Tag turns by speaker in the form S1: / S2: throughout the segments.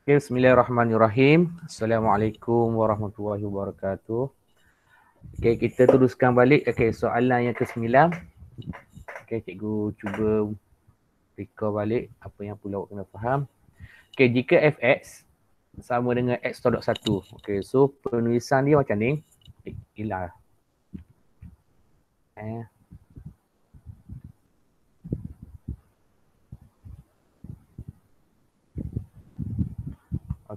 S1: Okay, bismillahirrahmanirrahim. Assalamualaikum warahmatullahi wabarakatuh. Okay, kita teruskan balik. Okay, soalan yang ke-9. Okay, cikgu cuba recall balik apa yang pula awak kena faham. Okay, jika fx sama dengan x tolak 1. Okay, so penulisan dia macam ni. Hilang.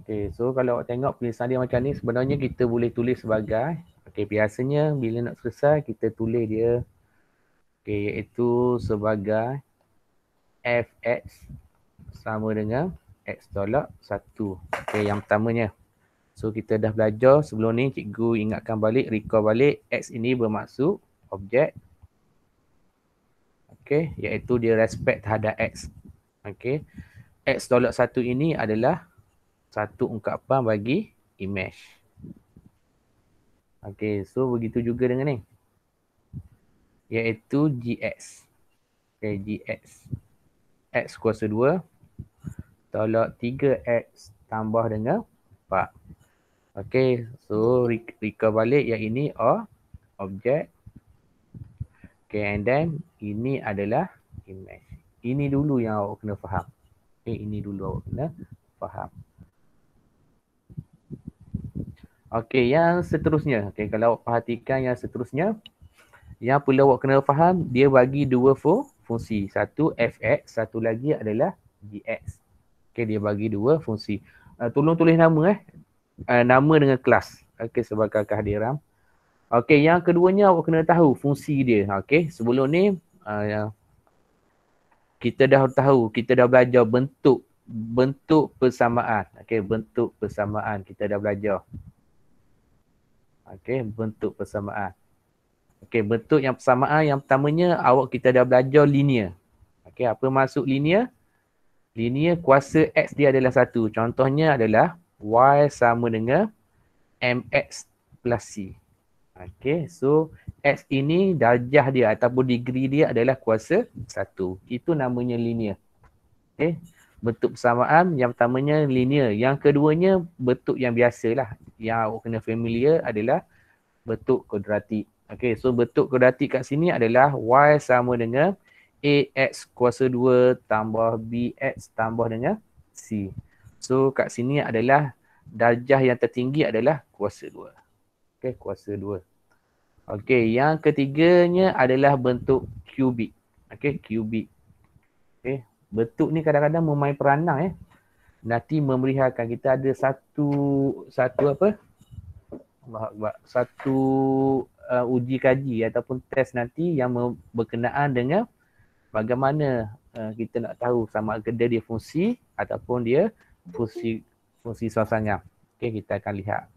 S1: Okay, so kalau awak tengok penulisan dia macam ni, sebenarnya kita boleh tulis sebagai, okay, biasanya bila nak selesai, kita tulis dia, okay, iaitu sebagai fx sama dengan x tolak 1. Okay, yang pertamanya. So, kita dah belajar sebelum ni, cikgu ingatkan balik, recall balik, x ini bermaksud objek, okay, iaitu dia respect terhadap x. Okay, x tolak 1 ini adalah satu ungkapan bagi image. Okay, so begitu juga dengan ni. Iaitu gx. Okay, gx. X kuasa 2 tolak 3x tambah dengan 4. Okay, so recall balik yang ini objek. Okay, and then ini adalah image. Ini dulu yang awak kena faham. Okay, ini dulu awak kena faham. Okay, yang seterusnya. Okay, kalau awak perhatikan yang seterusnya, yang perlu awak kena faham, dia bagi dua fungsi. Satu fx, satu lagi adalah gx. Okay, dia bagi dua fungsi. Tolong tulis nama nama dengan kelas. Okay, sebagai kehadiran. Okay, yang keduanya awak kena tahu fungsi dia. Okay, sebelum ni kita dah tahu, kita dah belajar bentuk persamaan. Okay, bentuk persamaan kita dah belajar. Okay, bentuk persamaan. Okay, bentuk yang persamaan yang pertamanya kita dah belajar linear. Okay, apa maksud linear? Linear kuasa x dia adalah 1. Contohnya adalah y sama dengan mx plus c. Okay, so x ini darjah dia ataupun degree dia adalah kuasa 1. Itu namanya linear. Okay, bentuk persamaan yang pertamanya linear. Yang keduanya bentuk yang biasalah. Yang awak kena familiar adalah bentuk kuadratik. Okay, so bentuk kuadratik kat sini adalah y sama dengan ax kuasa 2 tambah bx tambah dengan c. So kat sini adalah darjah yang tertinggi adalah kuasa 2. Okay, kuasa 2. Okay, yang ketiganya adalah bentuk kubik. Okay, kubik. Okay, bentuk ni kadang-kadang memain peranan nanti memerihakan kita ada satu uji kaji ataupun test nanti yang berkenaan dengan bagaimana kita nak tahu sama ada dia fungsi ataupun dia fungsi suasana. Okey, kita akan lihat.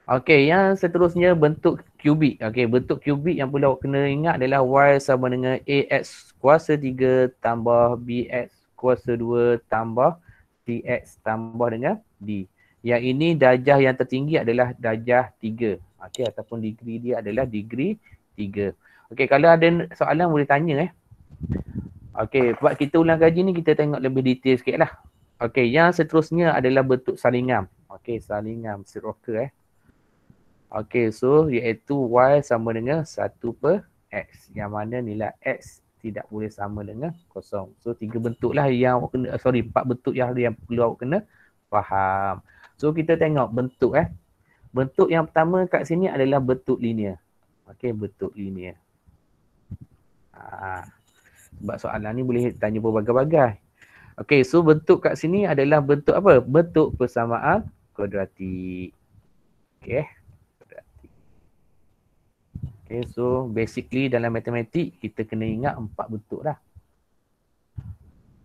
S1: Okey, yang seterusnya bentuk kubik. Okey, bentuk kubik yang perlu awak kena ingat adalah y sama dengan ax kuasa 3 tambah bx kuasa 2 tambah cx tambah dengan d. Yang ini darjah yang tertinggi adalah darjah 3. Okey, ataupun degree dia adalah degree 3. Okey, kalau ada soalan boleh tanya Okey, sebab kita ulang kaji ni kita tengok lebih detail sikit lah. Okey, yang seterusnya adalah bentuk salingan. Okey, salingan reciprocal Okey, so iaitu y sama dengan 1 per x. Yang mana nilai x tidak boleh sama dengan kosong. So 3 bentuk lah yang awak kena, 4 bentuk yang perlu awak kena faham. So kita tengok bentuk Bentuk yang pertama kat sini adalah bentuk linear. Okey, bentuk linear. Sebab soalan ni boleh tanya berbagai-bagai. Okey, so bentuk kat sini adalah bentuk apa? Bentuk persamaan kuadratik. Okey. Okay, so basically dalam matematik kita kena ingat 4 bentuk dah.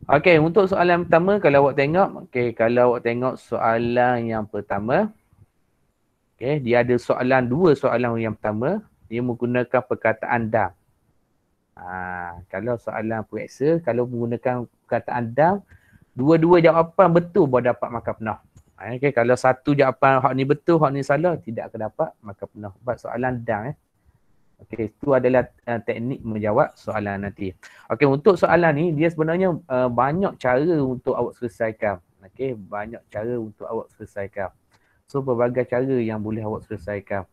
S1: Okay, untuk soalan pertama kalau awak tengok, kalau awak tengok soalan yang pertama, dia ada dua soalan yang pertama, dia menggunakan perkataan dan. Kalau soalan periksa, kalau menggunakan perkataan dan, dua-dua jawapan betul baru dapat markah penuh. Okay, kalau satu jawapan hak ni betul, hak ni salah, tidak akan dapat markah penuh. Sebab soalan dan Okey, itu adalah teknik menjawab soalan nanti. Okey, untuk soalan ni dia sebenarnya banyak cara untuk awak selesaikan. Okey, banyak cara untuk awak selesaikan. So pelbagai cara yang boleh awak selesaikan.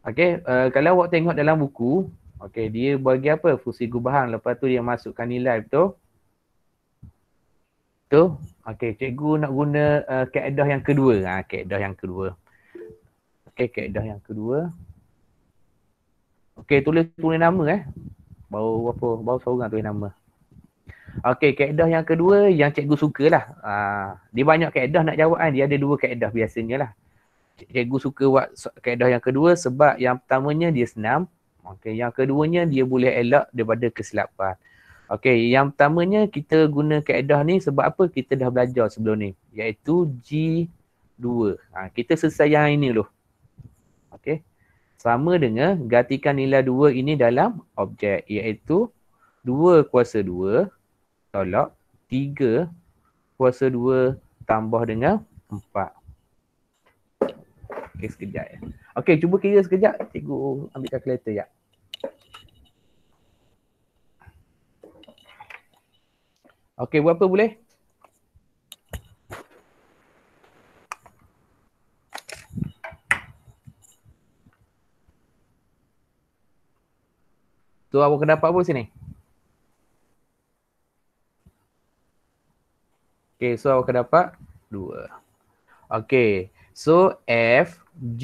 S1: Okey, kalau awak tengok dalam buku, okey, dia bagi apa? Fungsi gubahan, lepas tu dia masukkan nilai, betul? Betul? Okey, cikgu nak guna kaedah yang kedua. Kaedah yang kedua. Okey, kaedah yang kedua. Okey, tulis nama Baru apa? Baru seorang tulis nama. Okey, kaedah yang kedua yang cikgu sukalah. Dia banyak kaedah nak jawab kan. Dia ada dua kaedah biasanya lah. Cikgu suka buat kaedah yang kedua sebab yang pertamanya dia senang. Okey, yang keduanya dia boleh elak daripada kesilapan. Okey, yang pertamanya kita guna kaedah ni sebab apa? Kita dah belajar sebelum ni. Iaitu G2. Kita selesai yang ini dulu. Okey. Sama dengan gantikan nilai 2 ini dalam objek. Iaitu 2 kuasa 2 tolak 3 kuasa 2 tambah dengan 4. Okey, sekejap Okey, cuba kira sekejap. Cikgu ambil kalkulator ya. Okey, berapa boleh? So, awak kena dapat apa sini? Okey, so awak kena dapat 2. Okey, so F, G,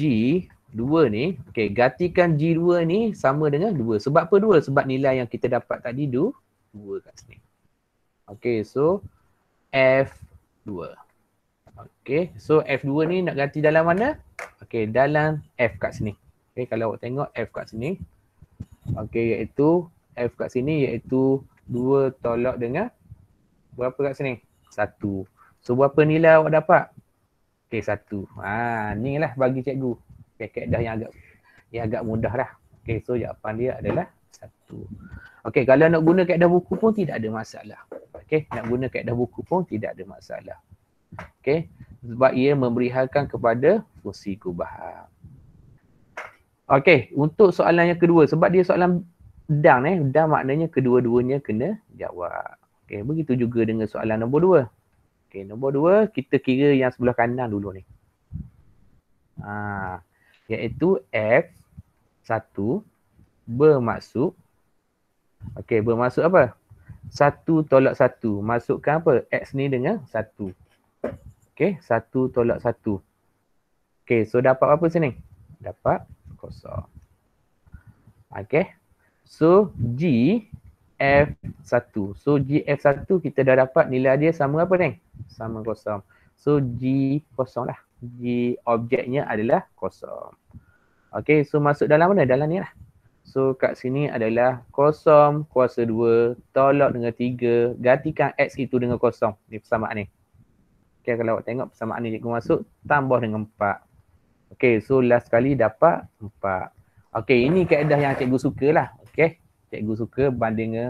S1: 2 ni, okey, gantikan G2 ni sama dengan 2. Sebab apa 2? Sebab nilai yang kita dapat tadi 2 kat sini. Okey, so F2. Okey, so F2 ni nak ganti dalam mana? Okey, dalam F kat sini. Okey, kalau awak tengok F kat sini. Okey, iaitu F kat sini iaitu 2 tolak dengan berapa kat sini? 1. So, berapa nilai awak dapat? Okey, 1. Ni lah bagi cikgu. Okey, kaedah yang agak mudah lah. Okey, so jawapan dia adalah 1. Okey, kalau nak guna kaedah buku pun tidak ada masalah. Okey, nak guna kaedah buku pun tidak ada masalah. Okey, sebab ia memberi halkan kepada fungsi gubahan. Okey, untuk soalan yang kedua, sebab dia soalan dang dang maknanya kedua-duanya kena jawab. Okey, begitu juga dengan soalan nombor 2. Okey, nombor 2 kita kira yang sebelah kanan dulu ni. Iaitu F1 bermaksud bermaksud apa? 1 tolak 1. Masukkan apa? X ni dengan 1. Okey, 1 tolak 1. Okey, so dapat apa sini? Dapat kosong. Okey. So G F1. So G F1 kita dah dapat nilai dia sama apa ni? Sama kosong. So G kosong lah. G objeknya adalah kosong. Okey, so masuk dalam mana? Dalam ni lah. So kat sini adalah kosong kuasa 2 tolak dengan 3. Gantikan X itu dengan kosong. Ni persamaan ni. Okay, kalau awak tengok persamaan ni cikgu masuk, tambah dengan 4. Okay, so last kali dapat 4. Okay, ini kaedah yang cikgu suka lah. Okay, cikgu suka banding dengan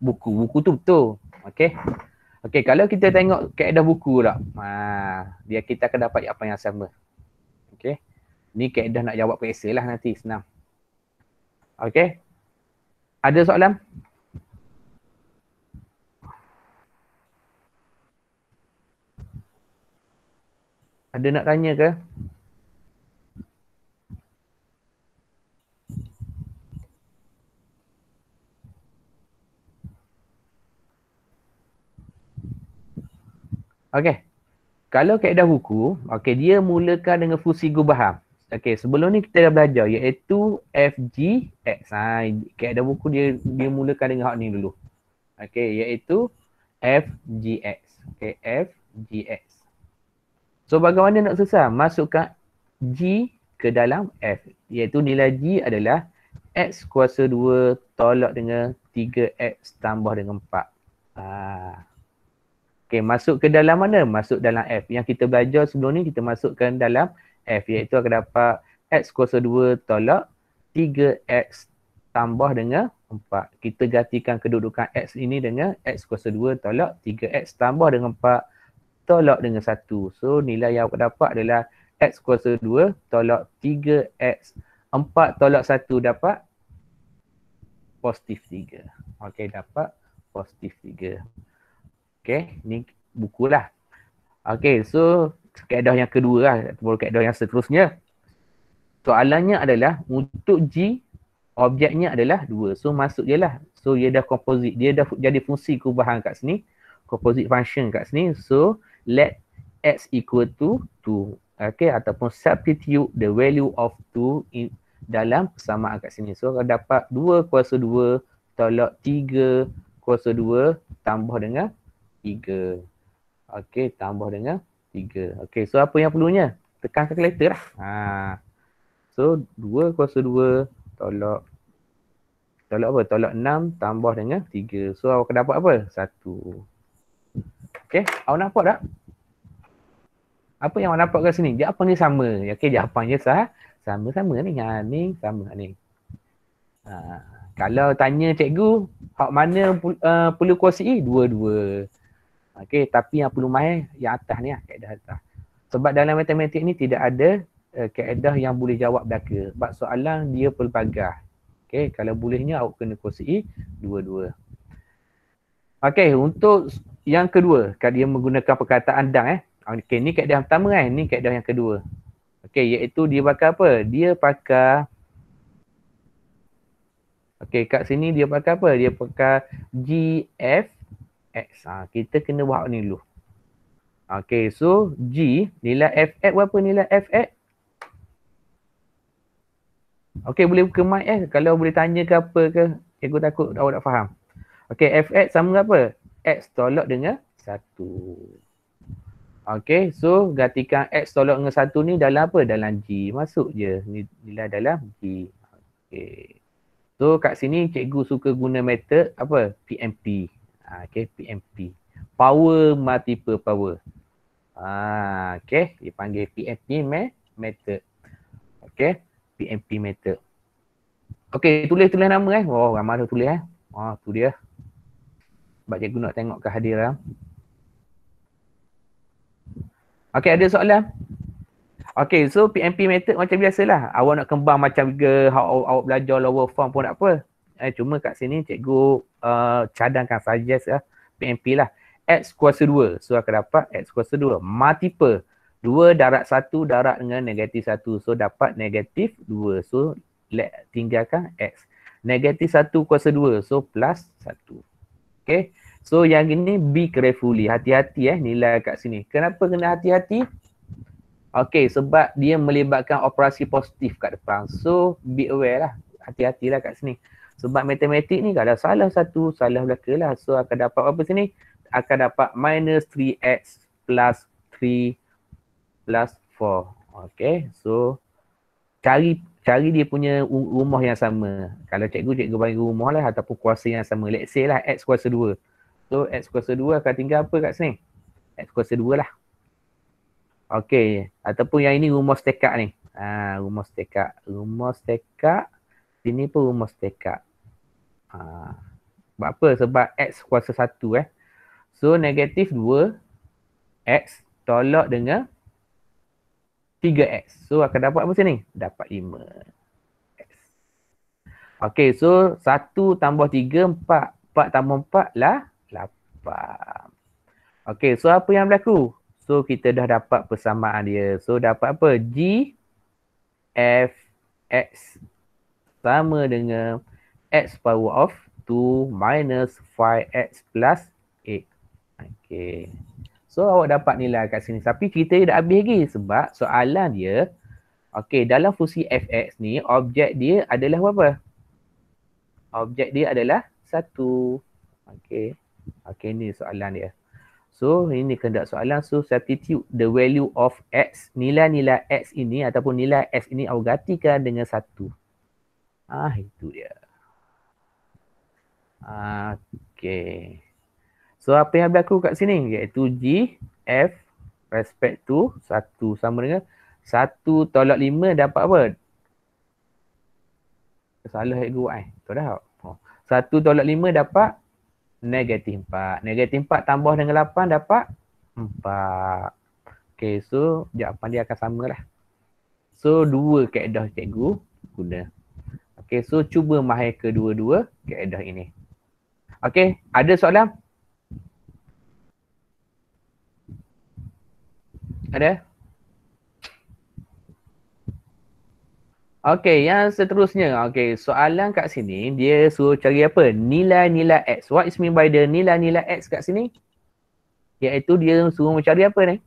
S1: buku. Buku tu betul. Okay. Okay, kalau kita tengok kaedah buku tak, dia kita akan dapat apa yang sama. Okay, ni kaedah nak jawab periksa lah nanti, senang. Okay, ada soalan? Ada nak tanya ke? Okey. Kalau kaedah buku, okey, dia mulakan dengan fungsi gubahan. Okey, sebelum ni kita dah belajar iaitu FGX. Kaedah buku dia mulakan dengan hak ni dulu. Okey, iaitu FGX. Okey, FGX. So bagaimana nak susah? Masukkan G ke dalam F. Iaitu nilai G adalah X kuasa 2 tolak dengan 3X tambah dengan 4. Okay, masuk ke dalam mana? Masuk dalam F. Yang kita belajar sebelum ni kita masukkan dalam F. Iaitu akan dapat X kuasa 2 tolak 3X tambah dengan 4. Kita gantikan kedudukan X ini dengan X kuasa 2 tolak 3X tambah dengan 4 tolak dengan 1. So nilai yang awak dapat adalah X kuasa 2 tolak 3X 4 tolak 1 dapat positif 3. Okey, dapat positif 3. Okey, ni bukulah. Okey, so kaedah yang kedua lah, ataupun kaedah yang seterusnya. Soalannya adalah untuk G, objeknya adalah 2. So masuk je lah. So dia dah composite, dia dah jadi fungsi kubahan kat sini. Composite function kat sini. So let x equal to 2. Okay, ataupun substitute the value of 2 in dalam persamaan kat sini. So dapat 2 kuasa 2 tolak 3 kuasa 2 tambah dengan 3. Okay, tambah dengan 3. Okay, so apa yang perlunya? Tekan calculator lah. So 2 kuasa 2 tolak apa? Tolak 6 tambah dengan 3. So awak akan dapat apa? 1. Okay, awak nampak tak? Apa yang awak nampak kat sini? Jawapan dia sama. Okay, jawapannya sama-sama ni. Ni sama ni. Kalau tanya cikgu, hak mana perlu kuasai? Dua-dua. Okay, tapi yang perlu main yang atas ni lah, kaedah atas. Sebab dalam matematik ni tidak ada kaedah yang boleh jawab belaka. Sebab soalan dia pelbagai. Okay, kalau bolehnya awak kena kuasai dua-dua. Okay, untuk yang kedua, kalau dia menggunakan perkataan dang Okay, ni kaedah yang pertama kan, ni kaedah yang kedua. Okay, iaitu dia pakai apa? Dia pakai okay, kat sini dia pakai apa? Dia pakai GFX. Kita kena buat ni dulu. Okay, so G, nilai Fx berapa nilai Fx? Okay, boleh buka mic kalau boleh tanya ke apa ke. Cikgu takut awak tak faham. Okay, Fx sama apa? X tolak dengan 1. Okay, so gatikan X tolak dengan 1 ni dalam apa? Dalam G. Masuk je. Nilai dalam G. Okay. So kat sini cikgu suka guna metod apa? PMP. Okay, PMP. Power multiple power. Okay, dipanggil PMP method. Okay, PMP method. Okay, tulis nama Oh, ramai dah tulis tu dia. Sebab cikgu nak tengok kehadiran. Okay, ada soalan? Okay, so PMP method macam biasalah. Awak nak kembang macam ke awak belajar lower form pun tak apa. Cuma kat sini cikgu cadangkan suggest PMP lah. X kuasa 2. So akan dapat X kuasa 2. Multiple. 2 darab 1 darab dengan negatif 1. So dapat negatif 2. So tinggalkan X. Negatif 1 kuasa 2. So plus 1. Okay. So yang ini be carefully. Hati-hati nilai kat sini. Kenapa kena hati-hati? Okay, sebab dia melibatkan operasi positif kat depan. So be aware lah. Hati-hatilah kat sini. Sebab matematik ni kalau salah satu, salah belaka lah. So akan dapat apa sini? Akan dapat minus 3x plus 3 plus 4. Okay, so cari dia punya rumah yang sama. Kalau cikgu bagi rumah lah ataupun kuasa yang sama. Let's say lah x kuasa 2. So x kuasa 2 akan tinggal apa kat sini? X kuasa 2 lah. Okay, ataupun yang ini rumus tekak ni. Rumus tekak. Rumus tekak. Sini pun rumus tekak. Sebab apa? Sebab x kuasa 1 So negatif 2 x tolak dengan 3x. So akan dapat apa sini? Dapat 5x. Okay, so 1 tambah 3, 4. 4 tambah 4 lah 8. Okay, so apa yang berlaku? So kita dah dapat persamaan dia. So dapat apa? G F X sama dengan x power of 2 minus 5x plus 8. Okay. So awak dapat nilai kat sini. Tapi cerita dia dah habis lagi. Sebab soalan dia, okay, dalam fungsi Fx ni, objek dia adalah apa? Objek dia adalah 1. Okay. Okay, ni soalan dia. So ini kehendak soalan. So substitute the value of x. Nilai-nilai x ini ataupun nilai x ini awak gantikan dengan 1. Itu dia. Okay. So apa yang berlaku kat sini? Iaitu G, F, respect to 1 sama dengan 1 tolak 5 dapat apa? Salah cikgu Tahu dah. 1 tolak 5 dapat negatif 4. Negatif 4 tambah dengan 8 dapat 4. Okay, so jawapan dia akan sama lah. So, 2 kaedah cikgu. guna. Okay, so cuba mahir kedua-dua kaedah ini. Okay, ada soalan? Ada? Okay, yang seterusnya. Okay, soalan kat sini, dia suruh cari apa? Nilai-nilai X. What is mean by the nilai-nilai X kat sini? Iaitu dia suruh mencari apa ni?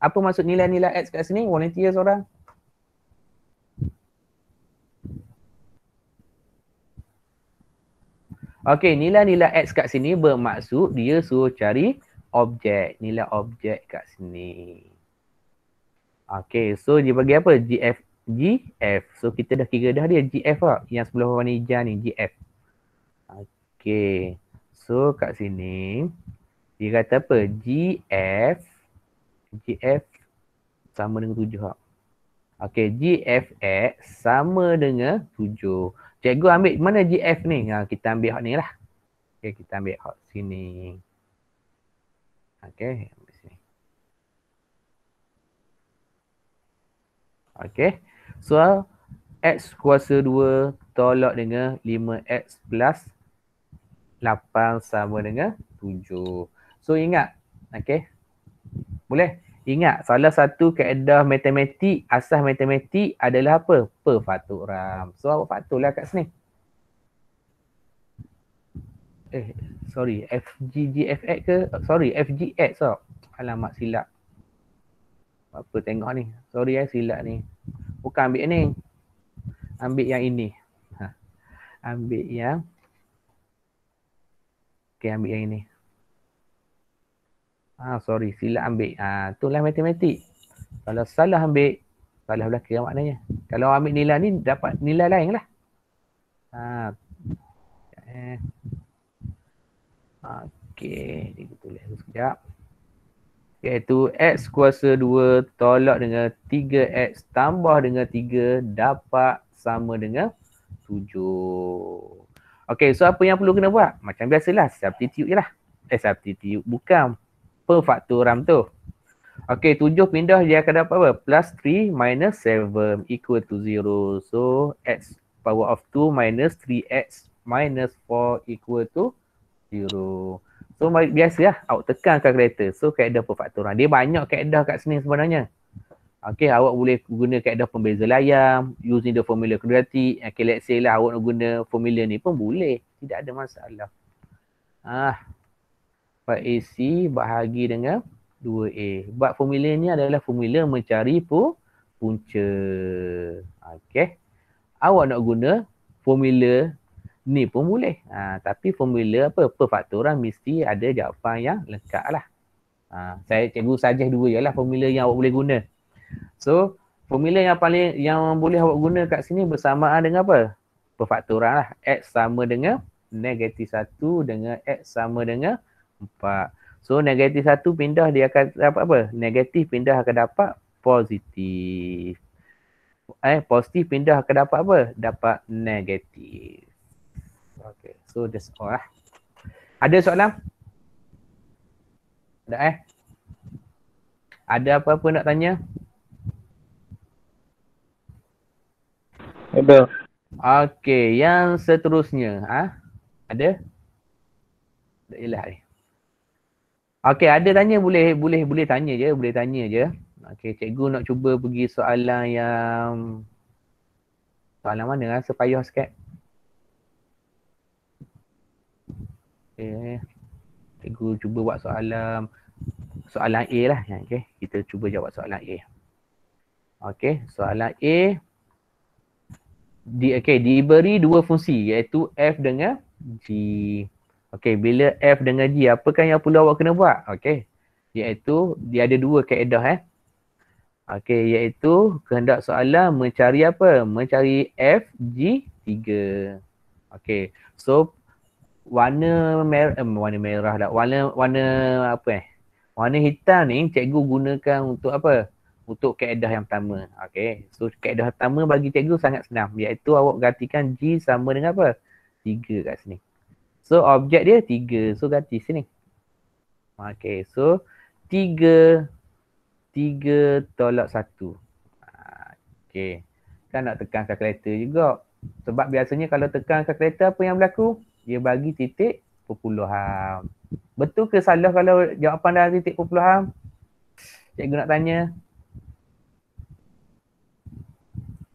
S1: Apa maksud nilai-nilai X kat sini? Volunteer seorang. Okay, nilai-nilai X kat sini bermaksud dia suruh cari objek. Nilai objek kat sini. Okay, so dia bagi apa? GF. GF. So kita dah kira dah dia GF lah. Yang sebelah warna hijau ni, GF. Okay. So kat sini, dia kata apa? GF. GF sama dengan 7 lah. Okay, GFX sama dengan 7. Cikgu ambil mana GF ni? Kita ambil hak ni lah. Okay, kita ambil hak sini. Okay, ambil sini. Okay, so X kuasa 2 tolak dengan 5X plus 8 sama dengan 7. So ingat, okay, boleh? Ingat, salah satu kaedah matematik, asas matematik adalah apa? Perfaktoran. So awak faktorlah kat sini. Sorry, FGGFX ke? Sorry, FGX tau. Alamak, silap. Apa tengok ni? Sorry silap ni. Bukan ambil ni. Ambil yang ini. Ambil yang. Okay, ambil yang ini. Sorry, silap ambil. Itulah matematik. Kalau salah ambil, salah belah kira maknanya. Kalau ambil nilai ni, dapat nilai lain lah. Okay, dia tulis sekejap. Iaitu X kuasa 2 tolak dengan 3X tambah dengan 3 dapat sama dengan 7. Okay, so apa yang perlu kena buat? Macam biasalah, substitute je lah. Substitute, bukan perfaktoran tu. Okay, 7 pindah dia akan dapat apa? Plus 3 minus 7 equal to 0. So, X power of 2 minus 3X minus 4 equal to 0. So, biasa lah. Awak tekan kalkulator. So, kaedah perfaktoran. Dia banyak kaedah kat sini sebenarnya. Okay, awak boleh guna kaedah pembeza layam, using the formula kuadratik. Okay, let's say lah awak nak guna formula ni pun boleh. Tidak ada masalah. 4AC bahagi dengan 2A. Sebab formula ni adalah formula mencari punca. Okay. Awak nak guna formula ni pun boleh. Tapi formula apa? Perfaktoran mesti ada jawapan yang lengkap lah. Cikgu suggest dua je lah formula yang awak boleh guna. So, formula yang paling yang boleh awak guna kat sini bersamaan dengan apa? Perfaktoran lah. X sama dengan negatif 1 dengan X sama dengan 4. So, negatif 1 pindah dia akan dapat apa? Negatif pindah akan dapat positif. Positif pindah akan dapat apa? Dapat negatif. Okay, so that's all lah. Ada soalan? Ada Ada apa-apa nak tanya?
S2: Ada.
S1: Okay, yang seterusnya. Ada? Tak jelas ni. Okay, ada tanya boleh tanya je, boleh tanya je. Okay, cikgu nak cuba pergi soalan mana sepayah sikit. Okay. Cikgu cuba buat soalan A lah. Okay, kita cuba jawab soalan A. Okay, soalan A. Diberi dua fungsi iaitu F dengan G. Okay, bila F dengan G, apakah yang perlu awak kena buat? Okay, iaitu dia ada dua kaedah Okay, iaitu kehendak soalan mencari apa? Mencari F, G, 3. Okay, so warna merah lah. Warna apa warna hitam ni cikgu gunakan untuk apa? Untuk kaedah yang pertama. Okay, so kaedah pertama bagi cikgu sangat senang. Iaitu awak gantikan G sama dengan apa? 3 kat sini. So objek dia 3. So ganti sini. Okay, so 3 tolak 1. Okay. Kan nak tekan kalkulator juga. Sebab biasanya kalau tekan kalkulator apa yang berlaku? Dia bagi titik perpuluhan. Betul ke salah kalau jawapan dah titik perpuluhan? Cikgu nak tanya.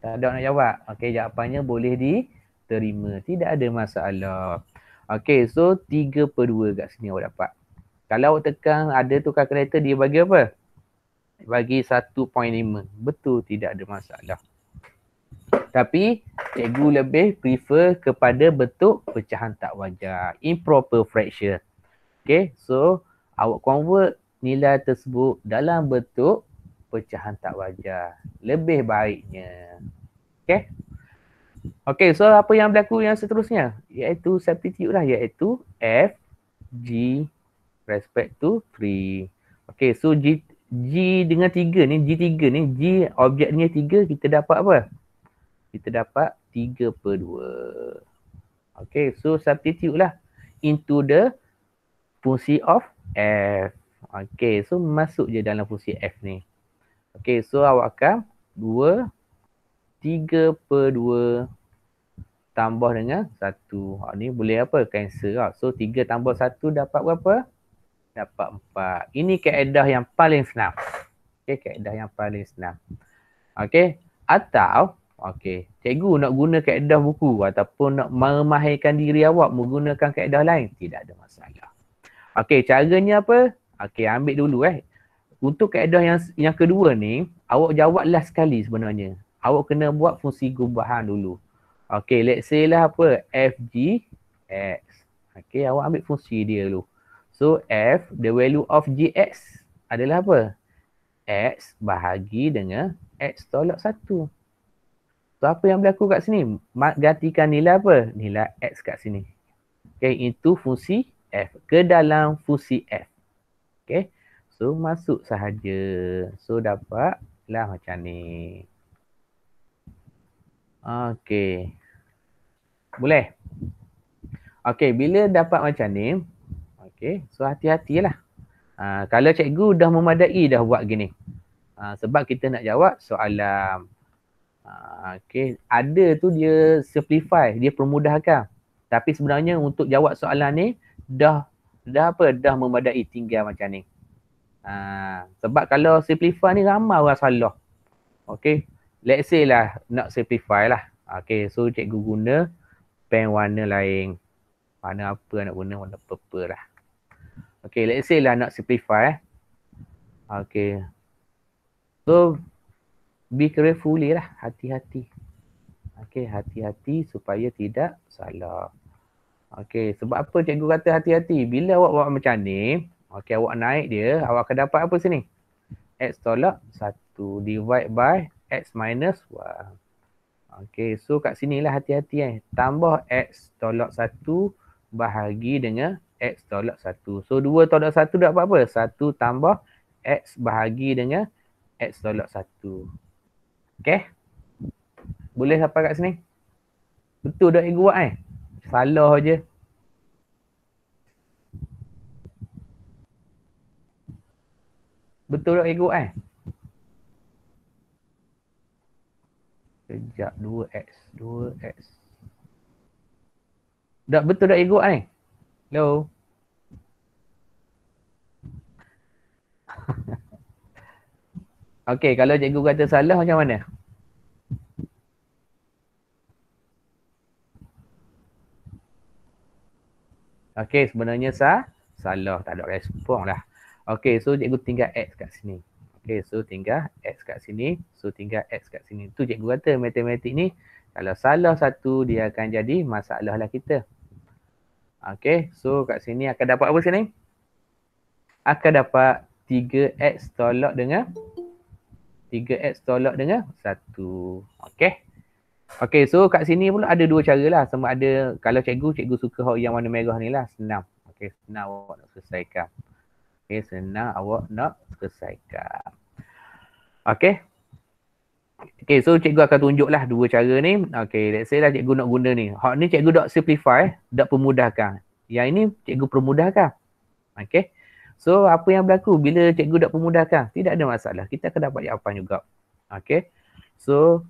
S1: Tak ada nak jawab. Okey, jawapannya boleh diterima. Tidak ada masalah. Okey, so 3/2 kat sini awak dapat. Kalau awak tekan ada tu kalkulator, dia bagi apa? Bagi 1.5. Betul, tidak ada masalah. Tapi cikgu lebih prefer kepada bentuk pecahan tak wajar. Improper fraction. Okay, so awak convert nilai tersebut dalam bentuk pecahan tak wajar. Lebih baiknya. Okay. Okay, so apa yang berlaku yang seterusnya? Iaitu substitute lah. Iaitu F, G, respect to 3. Okay, so G dengan 3 ni, G3 ni, G objeknya 3, kita dapat apa? Kita dapat 3/2. Okay, so substitute lah into the fungsi of F. Okay, so masuk je dalam fungsi F ni. Okay, so awak akan 3/2 tambah dengan 1. Ni boleh apa? Cancel lah. So 3 tambah 1 dapat berapa? Dapat 4. Ini kaedah yang paling senang. Okay, kaedah yang paling senang. Okay, atau okay, cikgu nak guna kaedah buku ataupun nak memahirkan diri awak menggunakan kaedah lain, tidak ada masalah. Okay, caranya apa? Okay, ambil dulu Untuk kaedah yang kedua ni, awak jawab last sekali sebenarnya. Awak kena buat fungsi gubahan dulu. Okay, let's say lah apa? FGX. Okay, awak ambil fungsi dia dulu. So, F, the value of GX adalah apa? X bahagi dengan X tolak 1. So, apa yang berlaku kat sini? Gantikan nilai apa? Nilai X kat sini. Okay, itu fungsi F. Ke dalam fungsi F. Okay. So, masuk sahaja. So, dapatlah macam ni. Okay. Boleh? Okay, bila dapat macam ni. Okay, so hati-hatilah. Kalau cikgu dah memadai dah buat gini. Sebab kita nak jawab soalan. Okay, ada tu dia simplify, dia permudahkan. Tapi sebenarnya untuk jawab soalan ni dah memadai, tinggal macam ni. Sebab kalau simplify ni ramai orang salah. Okay, let's say lah nak simplify lah. Okay, so cikgu guna pen warna lain. Warna apa nak guna? Warna purple lah. Okay, let's say lah nak simplify. Okay, so be carefully lah, hati-hati. Okay, hati-hati supaya tidak salah. Okay, sebab apa cikgu kata hati-hati? Bila awak buat macam ni, okay, awak naik dia, awak akan dapat apa sini? X tolak 1 divide by X minus 1. Okay, so kat sinilah hati-hati Tambah X tolak 1 bahagi dengan X tolak 1. So 2 tolak 1 dapat apa? 1 tambah X bahagi dengan X tolak 1. Okay? Boleh sampai kat sini? Betul dah cikgu buat Salah je. Betul tak cikgu buat Sekejap, 2x. Dah betul tak cikgu buat Hello? Okay, kalau cikgu kata salah macam mana? Okay, sebenarnya salah. Tak ada respon lah. Okay, so cikgu tinggal X kat sini. Okay, so tinggal X kat sini. So tinggal X kat sini. Tu cikgu kata matematik ni, kalau salah satu, dia akan jadi masalah lah kita. Okay, so kat sini akan dapat apa sini? Akan dapat 3x tolak dengan 1. Okay. Okay, so kat sini pula ada dua cara lah. Sama ada, kalau cikgu suka yang warna merah ni lah. Senang. Okay, senang awak nak selesaikan. Okay, senang awak nak selesaikan. Okay. Okay, so cikgu akan tunjuklah dua cara ni. Okay, let's say lah cikgu nak guna ni. Hak ni cikgu nak simplify, nak permudahkan. Yang ini cikgu permudahkan. Okay. So, apa yang berlaku bila cikgu nak permudahkan? Tidak ada masalah. Kita akan dapat jawapan juga. Okay. So,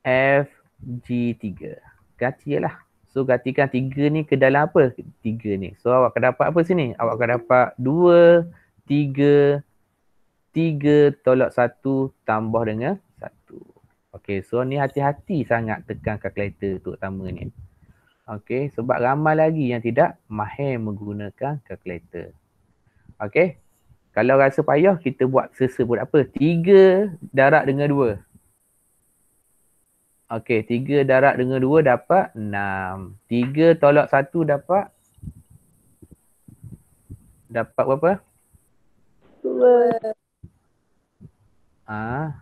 S1: FG3. Ganti je lah. So gantikan 3 ni ke dalam apa? 3 ni. So awak akan dapat apa sini? Awak akan dapat 2, 3, 3 tolak 1 tambah dengan 1. Okey, so ni hati-hati sangat tekan kalkulator terutama ni. Okey, sebab ramai lagi yang tidak mahir menggunakan kalkulator. Okey, kalau rasa payah kita buat sesa pun apa? 3 darab dengan 2. Okey, 3 darab dengan 2 dapat 6. 3 tolak 1 dapat berapa?
S2: 2.
S1: Ah,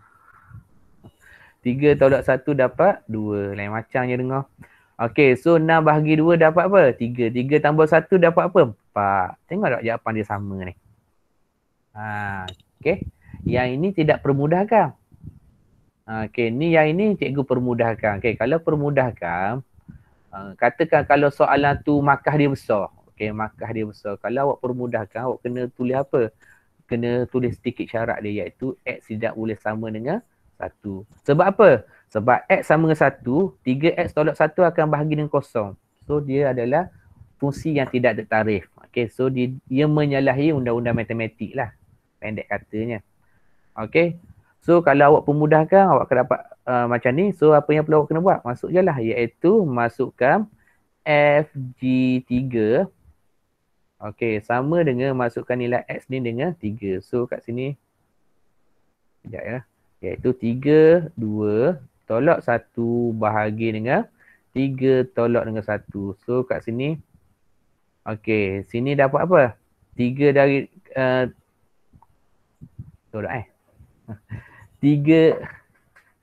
S1: 3 tolak 1 dapat 2. Lain macam je dengar. Okey, so 6 bahagi 2 dapat apa? 3. 3 tambah 1 dapat apa? 4. Tengok tak jawapan dia sama ni. Okey. Yang ini tidak permudahkan. Okey, ni yang ini cikgu permudahkan. Okey, kalau permudahkan, katakan kalau soalan tu markah dia besar. Okey, markah dia besar. Kalau awak permudahkan, awak kena tulis apa? Kena tulis sedikit syarat dia iaitu X tidak boleh sama dengan 1. Sebab apa? Sebab X sama dengan 1, 3X tolak 1 akan bahagi dengan kosong. So, dia adalah fungsi yang tidak tertarikh. Okey, so dia menyalahi undang-undang matematik lah. Pendek katanya. Okey. So kalau awak pemudahkan, awak akan dapat macam ni. So apa yang perlu awak kena buat? Masuk je lah. Iaitu masukkan FG3. Okey. Sama dengan masukkan nilai X ni dengan 3. So kat sini. Sekejap ya. Iaitu 3, 2 tolak 1 bahagi dengan 3 tolak dengan 1. So kat sini. Okey. Sini dapat apa? 3 dari... tolak 3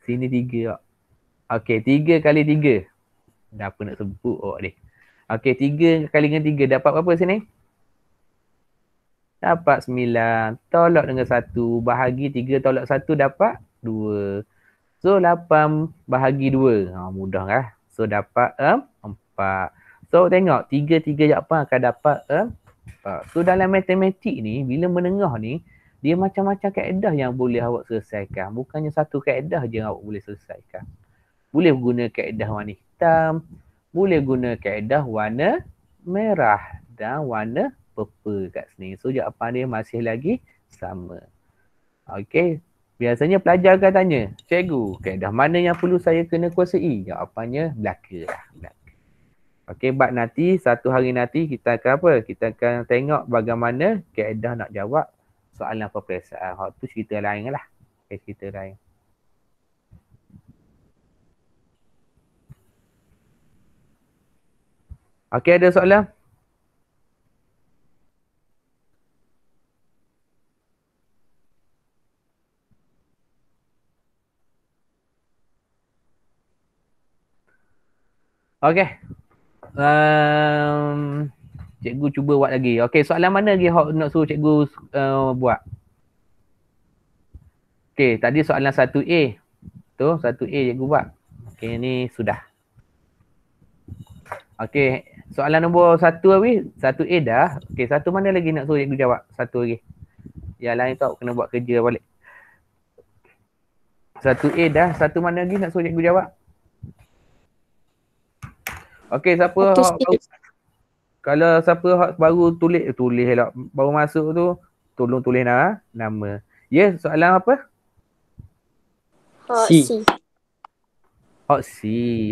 S1: sini 3. Okey, 3 kali 3. Dah apa nak sebut ni. Okey, 3 kali dengan 3 dapat berapa sini? Dapat 9. Tolak dengan 1 bahagi 3 tolak 1 dapat 2. So 8 bahagi 2. Mudah kan? So dapat 4. So tengok 3 jawapan akan dapat 4. So dalam matematik ni bila menengah ni dia macam-macam kaedah yang boleh awak selesaikan. Bukannya satu kaedah je yang awak boleh selesaikan. Boleh guna kaedah warna hitam, boleh guna kaedah warna merah dan warna purple kat sini. So jawapan dia masih lagi sama. Okey. Biasanya pelajar akan tanya, cikgu, kaedah mana yang perlu saya kena kuasai? Jawapannya belaka lah. Okey, bab nanti, satu hari nanti kita akan apa? Kita akan tengok bagaimana kaedah nak jawab soalan peperiksaan. Hak tu cerita lain lah. Okay, cerita lain. Okey, ada soalan? Okey. Cikgu cuba buat lagi. Okey, soalan mana lagi hak nak suruh cikgu buat? Okey, tadi soalan 1A. Tu 1A cikgu buat. Okey, ni sudah. Okey, soalan nombor 1 habis. 1A dah. Okey, satu mana lagi nak suruh cikgu jawab? Satu lagi. Yang lain tu kena buat kerja balik. 1A dah. Satu mana lagi nak suruh cikgu jawab? Okey, siapa hak baru? Kalau siapa hak baru tulis lah. Baru masuk tu, tolong tulis nama. Ya, soalan apa?
S2: C.
S1: Hak C.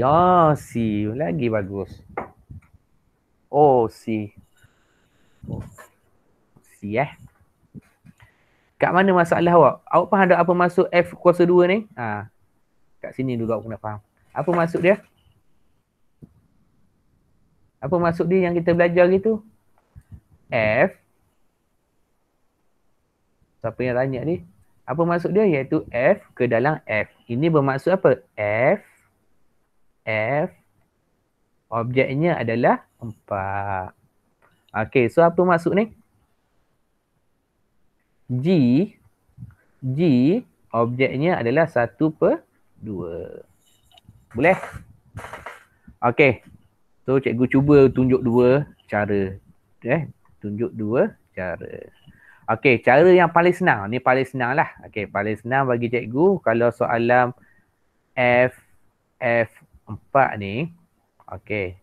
S1: Oh, C. Lagi bagus. Oh, C. Oh, C Kat mana masalah awak? Awak faham tak apa maksud F kuasa 2 ni? Kat sini dulu awak kena faham. Apa maksud dia? Apa maksud dia yang kita belajar gitu? F. Siapa yang tanya ni? Apa maksud dia? Iaitu F ke dalam F. Ini bermaksud apa? F. Objeknya adalah 4. Okey, so apa maksud ni? G objeknya adalah 1/2. Boleh? Okey. So cikgu cuba tunjuk 2 cara. Tunjuk 2 cara. Okey, cara yang paling senang. Ni paling senang lah. Okey, paling senang bagi cikgu kalau soalan F F4 ni, okey.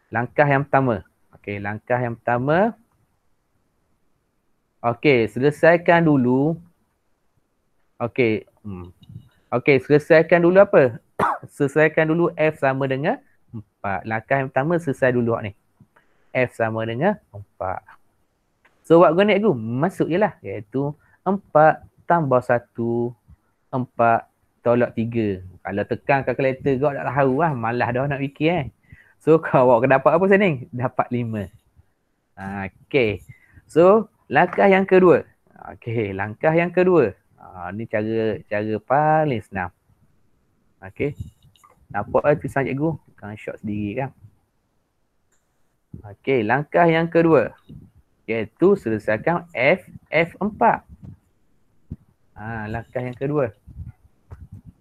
S1: Langkah yang pertama. Okey, langkah yang pertama. Okey, selesaikan dulu. Okey. Okey, selesaikan dulu apa? Selesaikan dulu F sama dengan 4. Langkah yang pertama selesai dulu ni. F sama dengan 4. So what gonna do? Masuk je lah. Iaitu 4 tambah 1, 4 tolak 3. Kalau tekan kalkulator kau tak tahu lah. Malas dah nak fikir . So kau awak dapat apa sini? Dapat 5. Okey. So langkah yang kedua. Okey, langkah yang kedua. Ni cara paling senang. Okey. Nampak tulisan cikgu? Bukan shot sendiri kan. Okey, langkah yang kedua. Iaitu selesaikan F4. Langkah yang kedua.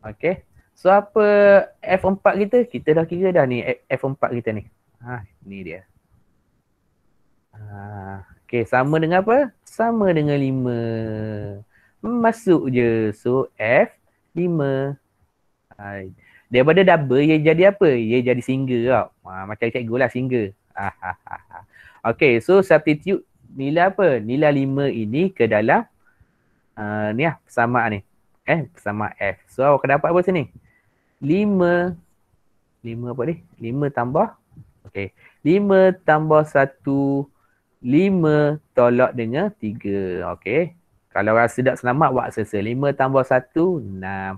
S1: Okey. So apa F4 kita? Kita dah kira dah ni F4 kita ni. Ni dia. Okey, sama dengan apa? Sama dengan 5. Masuk je. So F5. Daripada double, ia jadi apa? Ia jadi single tau. Macam cikgu lah, single. Okey, so substitute nilai apa? Nilai 5 ini ke dalam ni lah, persamaan ni. Persamaan F. So awak dapat apa sini? 5 apa ni? 5 tambah. Okey. 5 tambah 1, 5 tolak dengan 3. Okey. Kalau rasa tak selamat, buat selesai. 5 tambah 1, 6.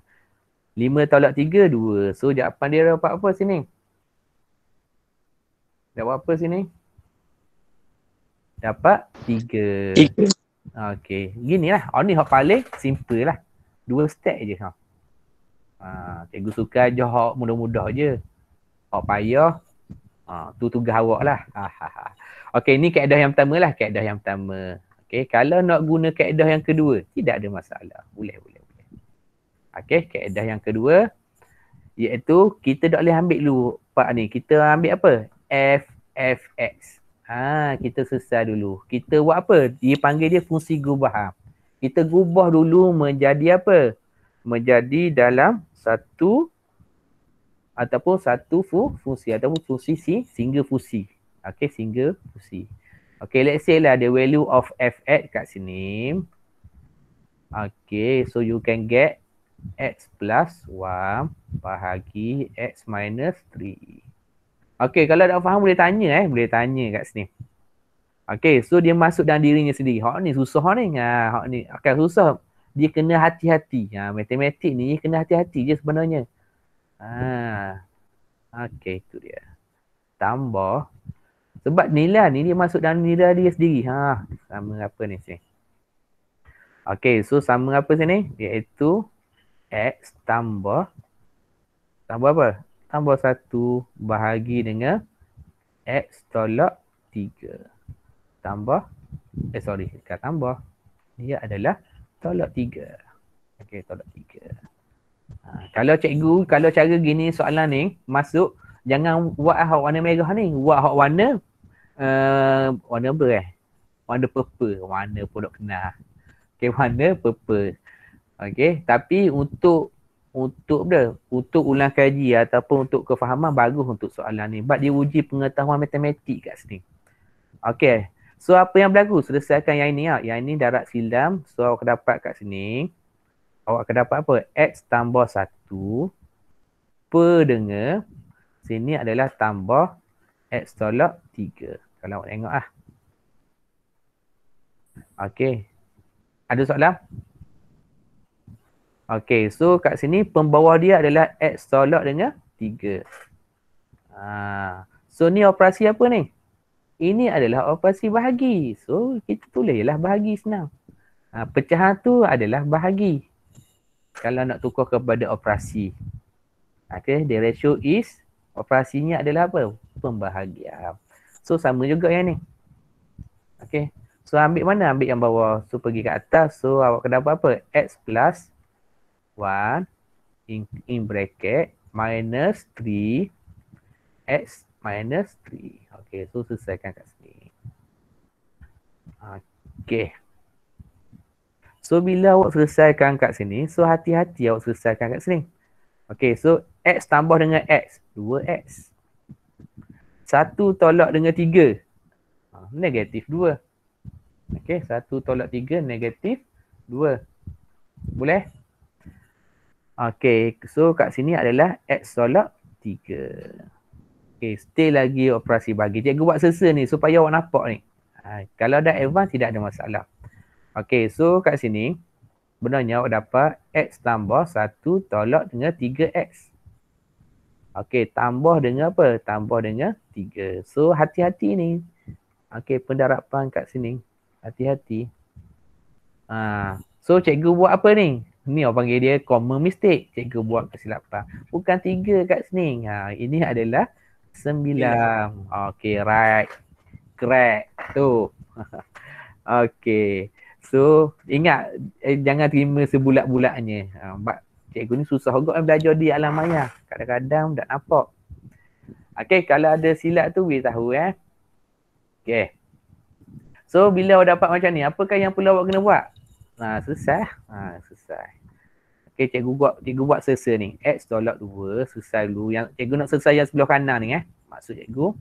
S1: 5 tolak 3, 2. So jawapan dia dapat apa sini? Dapat apa sini? Dapat 3. Okey. Ginilah. Ni hak paling simple lah. 2 step je. Cikgu suka aja hak mudah-mudah je. Hak payah. Tu tugas awak lah. Okey, ni kaedah yang pertama lah. Kaedah yang pertama. Okey, kalau nak guna kaedah yang kedua, tidak ada masalah. Boleh. Okey, kaedah yang kedua iaitu kita tak boleh ambil dulu part ni. Kita ambil apa? Fx. Kita selesai dulu. Kita buat apa? Dia panggil dia fungsi gubahan. Kita gubah dulu menjadi apa? Menjadi dalam satu ataupun satu fungsi ataupun fungsi single fungsi. Okey, single fungsi. Okey, let's say lah the value of fx kat sini. Okey, so you can get x plus 1 bahagi x minus 3. Okey, kalau tak faham boleh tanya boleh tanya kat sini. Okey, so dia masuk dalam dirinya sendiri. Hak ni susah ni. Hak ni akan susah. Dia kena hati-hati. Matematik ni kena hati-hati je sebenarnya. Okey, itu dia. Tambah. Sebab nilai ni dia masuk dalam nilai dia sendiri. Sama apa ni sini? Okey, so sama apa sini? Iaitu X tambah apa? Tambah 1 bahagi dengan X tolak 3. Tambah, bukan tambah. Dia adalah tolak 3. Okey, tolak 3. Kalau cikgu, kalau cara gini soalan ni masuk, jangan buat hak warna merah ni. Buat hak warna warna apa warna purple. Warna pun tak kenal. Okey, warna purple. Okey, tapi untuk ulang kaji ataupun untuk kefahaman bagus untuk soalan ni. Sebab dia uji pengetahuan matematik kat sini. Okey. So apa yang berlaku? Selesaikan yang ini . Yang ini darat silam. So awak akan dapat kat sini. Awak akan dapat apa? X tambah 1 per dengan sini adalah tambah X tolak 3. Kalau awak tengok . Okey. Ada soalan? Okey, so kat sini pembawah dia adalah X tolak dengan 3. So ni operasi apa ni? Ini adalah operasi bahagi. So kita tulislah bahagi senang. Pecahan tu adalah bahagi. Kalau nak tukar kepada operasi. Okey, the ratio is, operasinya adalah apa? Pembahagian. So sama juga yang ni. Okey. So ambil mana? Ambil yang bawah. So pergi ke atas. So awak kena dapat apa? X plus 1 in bracket minus 3 x minus 3. Okey, so selesaikan kat sini. Okey. So bila awak selesaikan kat sini, so hati-hati awak selesaikan kat sini. Okey, so X tambah dengan X, 2X. 1 tolak dengan 3, negatif 2. Okey, 1 tolak 3, negatif 2. Boleh? Okey, so kat sini adalah X tolak 3. Okey, stay lagi operasi bahagi. Cikgu buat selesa ni supaya awak nampak ni. Kalau dah advance tidak ada masalah. Okey, so kat sini benarnya awak dapat X tambah 1 tolak dengan 3X. Okey, tambah dengan apa? Tambah dengan 3. So, hati-hati ni. Okey, pendarapan kat sini. Hati-hati. So, cikgu buat apa ni? Ni orang panggil dia common mistake. Cikgu buat kesilapan. Bukan 3 kat sini. Ini adalah 9. Okey, right. Correct. Tu. Okey. So, ingat jangan terima sebulat-bulatnya. Cikgu ni susah juga belajar di alam maya. Kadang-kadang tak nampak. Okey, kalau ada silap tu beritahu Okey. So, bila awak dapat macam ni, apakah yang perlu awak kena buat? Selesai. Selesai. Okey, cikgu buat selesa ni. X tolak 2, selesai dulu. Yang cikgu nak selesai yang sebelah kanan ni maksud cikgu.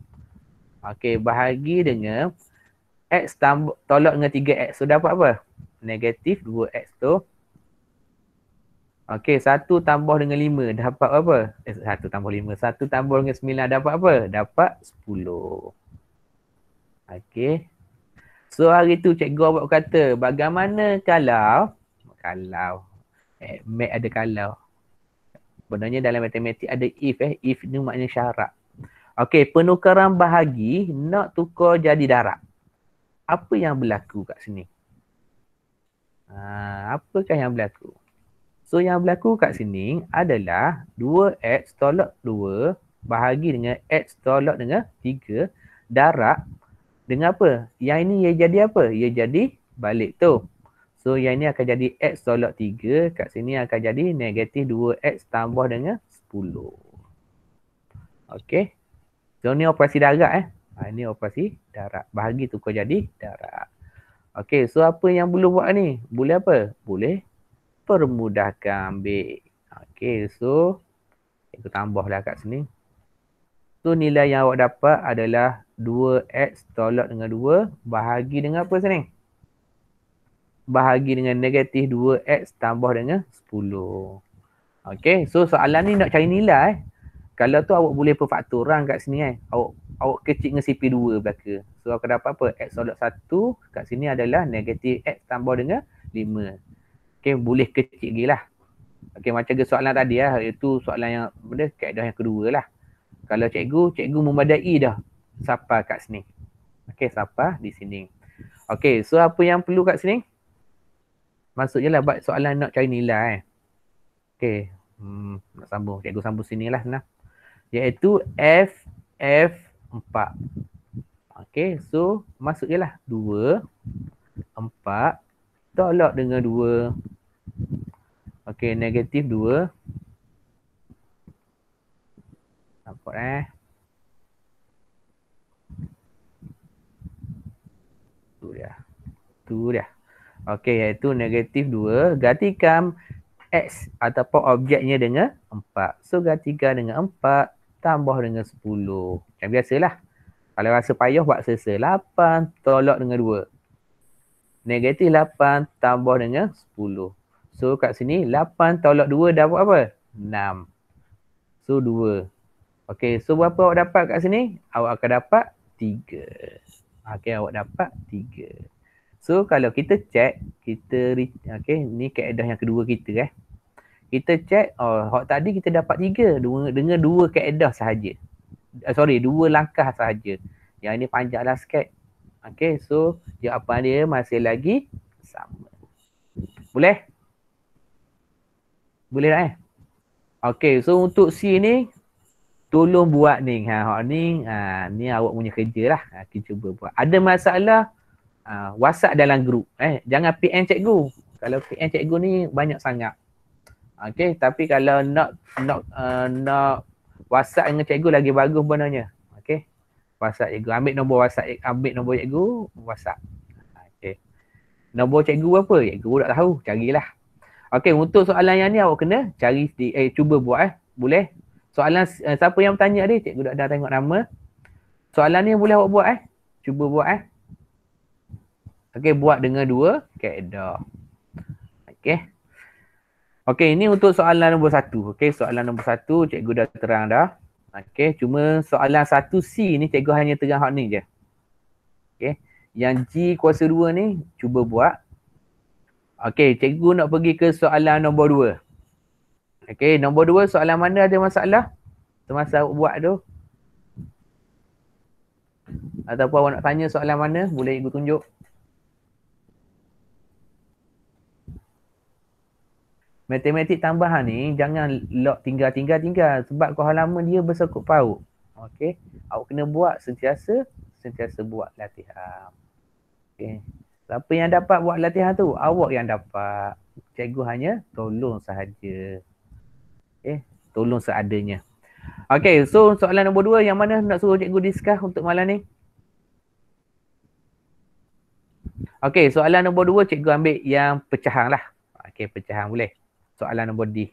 S1: Okey, bahagi dengan X tolak dengan 3X. So, dapat apa? Negatif 2X tu. Okey, 1 tambah dengan 5 dapat apa? 1 tambah 5. 1 tambah dengan 9 dapat apa? Dapat 10. Okey. So, hari tu cikgu awak kata, bagaimana kalau mat ada kalau. Sebenarnya dalam matematik ada if If ni maknanya syarat. Okey, penukaran bahagi nak tukar jadi darab. Apa yang berlaku kat sini? Apakah yang berlaku? So, yang berlaku kat sini adalah 2X tolak 2 bahagi dengan X tolak dengan 3 darab dengan apa? Yang ini ia jadi apa? Ia jadi balik tu. So, yang ini akan jadi X tolak 3. Kat sini akan jadi negatif 2X tambah dengan 10. Okey. So, ni operasi darab Ini operasi darab. Bahagi tukar jadi darab. Okey. So, apa yang boleh buat ni? Boleh apa? Boleh permudahkan ambil. Okey, so kita tambahlah kat sini. So nilai yang awak dapat adalah 2X tolak dengan 2 bahagi dengan apa sini? Bahagi dengan negatif 2X tambah dengan 10. Okey, so soalan ni nak cari nilai. Kalau tu awak boleh perfaktoran kat sini Awak kecil dengan CP2 belaka. So akan dapat apa? X tolak 1 kat sini adalah negatif X tambah dengan 5. Okay, boleh kecil lagi lah. Okay, macam ke soalan tadi itu soalan yang kaedah yang kedua lah. Kalau cikgu memadai dah sampai kat sini. Okay, sampai di sini. Okay, so apa yang perlu kat sini? Maksudnya lah buat soalan nak cari nilai. Okay, nak sambung. Cikgu sambung sini lah. Iaitu F4. Okay, so masuk je lah 2, 4 tolak dengan 2. Okey, negatif 2. Nampak Tu dia. Okey, iaitu negatif 2. Gantikan X ataupun objeknya dengan 4. So, gantikan dengan 4 tambah dengan 10. Macam biasalah. Kalau rasa payah buat selesa. 8 tolak dengan 2. Negatif 8 tambah dengan 10. So kat sini 8 tolak 2 dapat apa? 6. So 2. Okey, so berapa awak dapat kat sini? Awak akan dapat 3. Okey, awak dapat 3. So kalau kita check, ni kaedah yang kedua kita Kita check, awak tadi kita dapat 3 dengan 2 kaedah sahaja. 2 langkah sahaja. Yang ini panjanglah sikit. Okey, so jawapan dia masih lagi sama. Boleh? Boleh tak Okey, so untuk C ni tolong buat ni. Ni awak punya kerja lah. Kita cuba buat. Ada masalah WhatsApp dalam grup. Jangan PM cikgu. Kalau PM cikgu ni banyak sangat. Okey, tapi kalau nak WhatsApp dengan cikgu lagi bagus benarnya. Okey. WhatsApp cikgu, ambil nombor cikgu, WhatsApp. Okey. Nombor cikgu apa? Cikgu tak tahu, carilah. Okey, untuk soalan yang ni awak kena cari cuba buat Boleh? Soalan siapa yang bertanya ni? Cikgu dah tengok nama. Soalan ni boleh awak buat Cuba buat Okey, buat dengan 2 kaedah. Okey. Okey, ini untuk soalan nombor 1. Okey, soalan nombor 1 cikgu dah terang dah. Okey, cuma soalan 1C ni cikgu hanya terang hak ni je. Okey. Yang G kuasa 2 ni cuba buat. Okey, cikgu nak pergi ke soalan nombor 2. Okey, nombor 2 soalan mana ada masalah? Semasa awak buat tu. Ataupun awak nak tanya soalan mana, boleh cikgu tunjuk. Matematik tambahan ni jangan lock tinggal. Sebab kau halaman dia bersangkut paut. Okey. Awak kena buat sentiasa buat latihan. Okey. Siapa yang dapat buat latihan tu? Awak yang dapat. Cikgu hanya tolong sahaja. Okey. Tolong seadanya. Okey. So soalan nombor 2 yang mana nak suruh cikgu discuss untuk malam ni? Okey. Soalan nombor 2 cikgu ambil yang pecahan lah. Okey. Pecahan boleh. Soalan nombor D.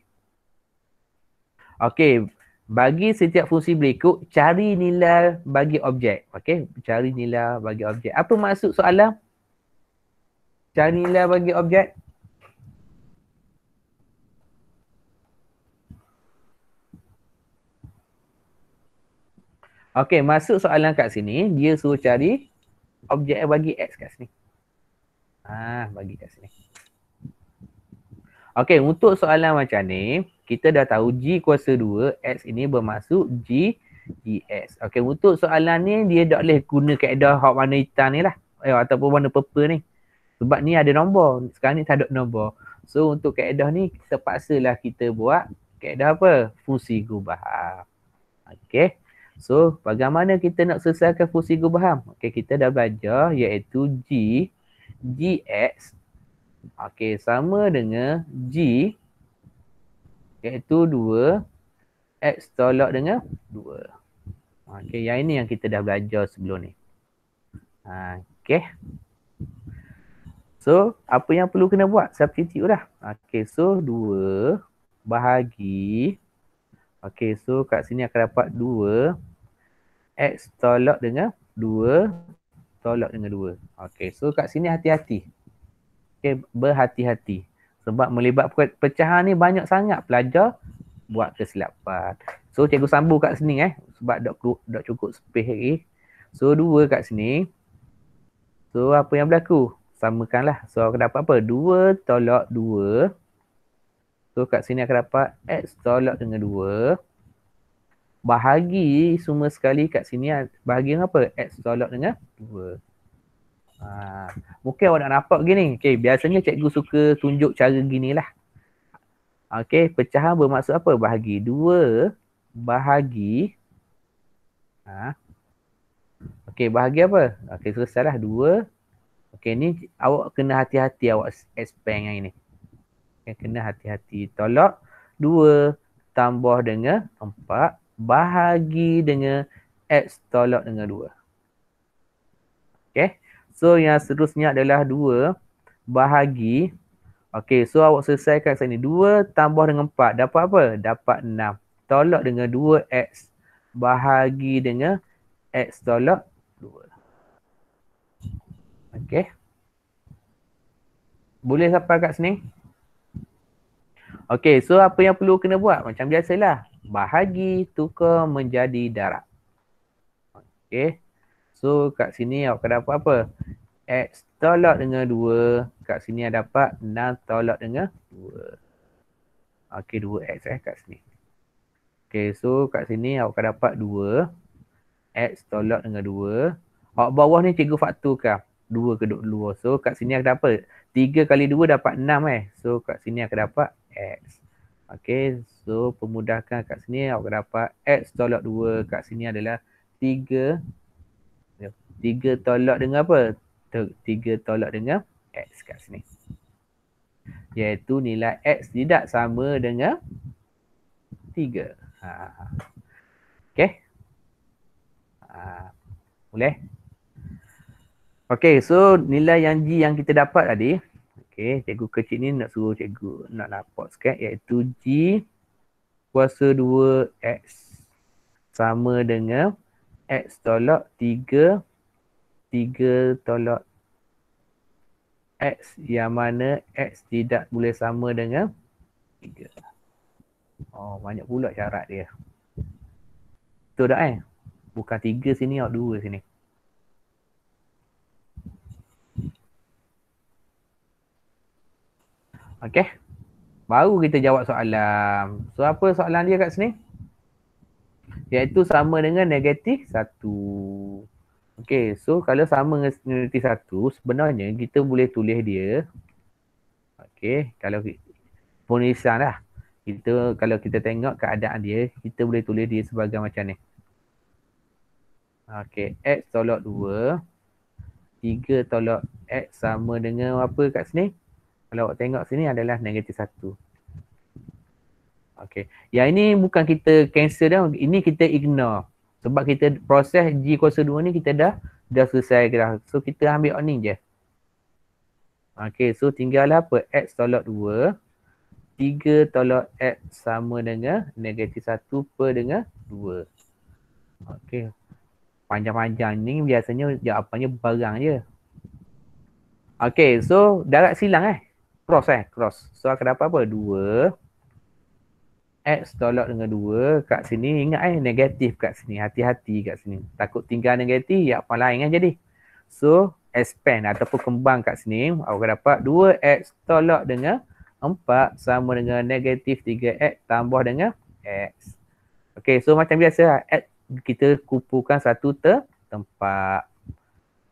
S1: Okey, bagi setiap fungsi berikut, cari nilai bagi objek. Okey, cari nilai bagi objek. Apa maksud soalan? Cari nilai bagi objek. Okey, masuk soalan kat sini, dia suruh cari objek bagi X kat sini. Bagi kat sini. Okey, untuk soalan macam ni, kita dah tahu G kuasa 2, X ini bermaksud G, GX. Okey, untuk soalan ni, dia tak boleh guna kaedah hak warna hitam ni lah. Ataupun warna purple ni. Sebab ni ada nombor. Sekarang ni tak ada nombor. So, untuk kaedah ni, terpaksalah kita buat kaedah apa? Fungsi gubahan. Okey. So, bagaimana kita nak selesaikan fungsi gubahan? Okey, kita dah belajar iaitu G, GX. Okey, sama dengan G iaitu 2 X tolak dengan 2. Okey, yang ini yang kita dah belajar sebelum ni. Okey. So, apa yang perlu kena buat? Substitute dah. Okey, so 2 bahagi. Okey, so kat sini akan dapat 2 X tolak dengan 2 tolak dengan 2. Okey, so kat sini hati-hati. Okay, berhati-hati. Sebab melibatkan pecahan ni banyak sangat pelajar buat kesilapan. So cikgu sambung kat sini sebab dak cukup space lagi. So 2 kat sini. So apa yang berlaku? Samakanlah. So akan dapat apa? 2 tolak 2. So kat sini akan dapat X tolak dengan 2. Bahagi semua sekali kat sini bahagi dengan apa? X tolak dengan 2. Mungkin awak nak nampak gini. Okay, biasanya cikgu suka tunjuk cara gini lah. Okay, pecahan bermaksud apa? Bahagi. 2 bahagi. Okay, bahagi apa? Okay, selesai lah. 2. Okay, ni awak kena hati-hati awak expand yang ini. Okay, kena hati-hati. Tolak 2 tambah dengan 4 bahagi dengan X tolak dengan 2. Okay. So yang seterusnya adalah 2 bahagi. Okey, so awak selesaikan sini. 2 tambah dengan 4 dapat apa? Dapat 6. Tolak dengan 2X bahagi dengan X tolak 2. Okey. Boleh sampai kat sini? Okey, so apa yang perlu kena buat? Macam biasalah. Bahagi tukar menjadi darab. Okey. So kat sini awak akan dapat apa? X tolak dengan 2. Kat sini dapat 6 tolak dengan 2. Okey, 2X kat sini. Okey, so kat sini awak akan dapat 2. X tolak dengan 2. Awak bawah ni cikgu fakturkan. 2 ke 2. So kat sini akan dapat 3 kali 2 dapat 6 So kat sini akan dapat X. Okey, so pemudahkan kat sini awak akan dapat X tolak 2. Kat sini adalah 3 tolak dengan apa? 3 tolak dengan X kat sini. Iaitu nilai X tidak sama dengan 3. Okay. Boleh? Okay, so nilai yang G yang kita dapat tadi. Okay, cikgu kecil ni nak suruh cikgu nak dapat sikit. Iaitu G kuasa 2X sama dengan X tolak 3 tolak X yang mana X tidak boleh sama dengan 3. Oh, banyak pula syarat dia. Betul tak Bukan 3 sini, 2 sini. Okey. Baru kita jawab soalan. So, apa soalan dia kat sini? Iaitu sama dengan negatif 1. Okey, so kalau sama dengan negatif 1, sebenarnya kita boleh tulis dia. Okey, kalau penulisan lah. Kalau kita tengok keadaan dia, kita boleh tulis dia sebagai macam ni. Okey, X tolak 2. 3 tolak X sama dengan apa kat sini? Kalau awak tengok sini adalah negatif 1. Okey. Yang ini bukan kita cancel dah. Ini kita ignore. Sebab kita proses G kuasa 2 ni kita dah selesai dah. So kita ambil ni je. Okey. So tinggal apa? X tolak 2. 3 tolak X sama dengan negatif 1 per dengan 2. Okey. Panjang-panjang ni biasanya jawapannya barang je. Okey. So darat silang Cross. So akan dapat apa? 2. X tolak dengan 2 kat sini. Ingat negatif kat sini. Hati-hati kat sini. Takut tinggal negatif, ya apa lain jadi. So expand ataupun kembang kat sini. Awak dapat 2X tolak dengan 4 sama dengan negatif 3X tambah dengan X. Okay, so macam biasa X kita kumpulkan satu tempat.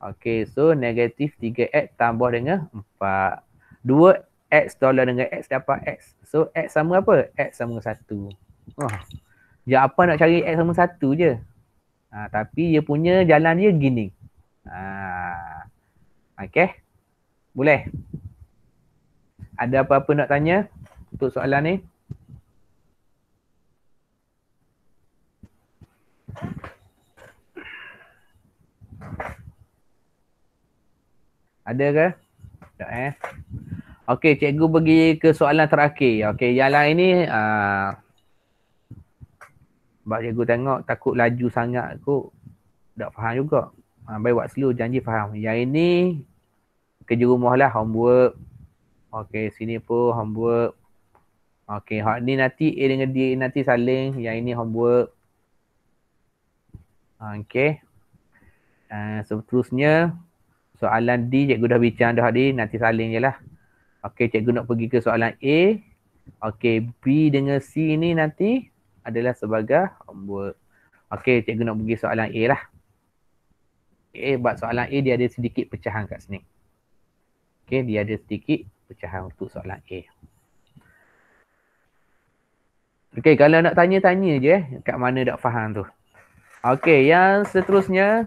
S1: Okay, so negatif 3X tambah dengan 4. 2X tolak dengan X dapat X. So X sama apa? X sama 1. Jawapan nak cari X sama 1 je. Tapi dia punya jalan dia gini. Okay. Boleh? Ada apa-apa nak tanya untuk soalan ni? Ada ke? Tak Okey, cikgu pergi ke soalan terakhir. Okey, yang lain ni sebab cikgu tengok takut laju sangat kot. Tak faham juga. Baik buat slow, janji faham. Yang ini kerja rumah lah, homework. Okey, sini pun homework. Okey, hak ni nanti A dengan D nanti saling. Yang ini homework. Okey. Seterusnya soalan D cikgu dah bincang dah tadi, nanti saling je lah. Okey, cikgu nak pergi ke soalan A. Okey, B dengan C ni nanti adalah sebagai homework. Okey, cikgu nak pergi soalan A lah. Buat soalan A dia ada sedikit pecahan kat sini. Okey, dia ada sedikit pecahan untuk soalan A. Okey, kalau nak tanya-tanya je kat mana tak faham tu. Okey, yang seterusnya.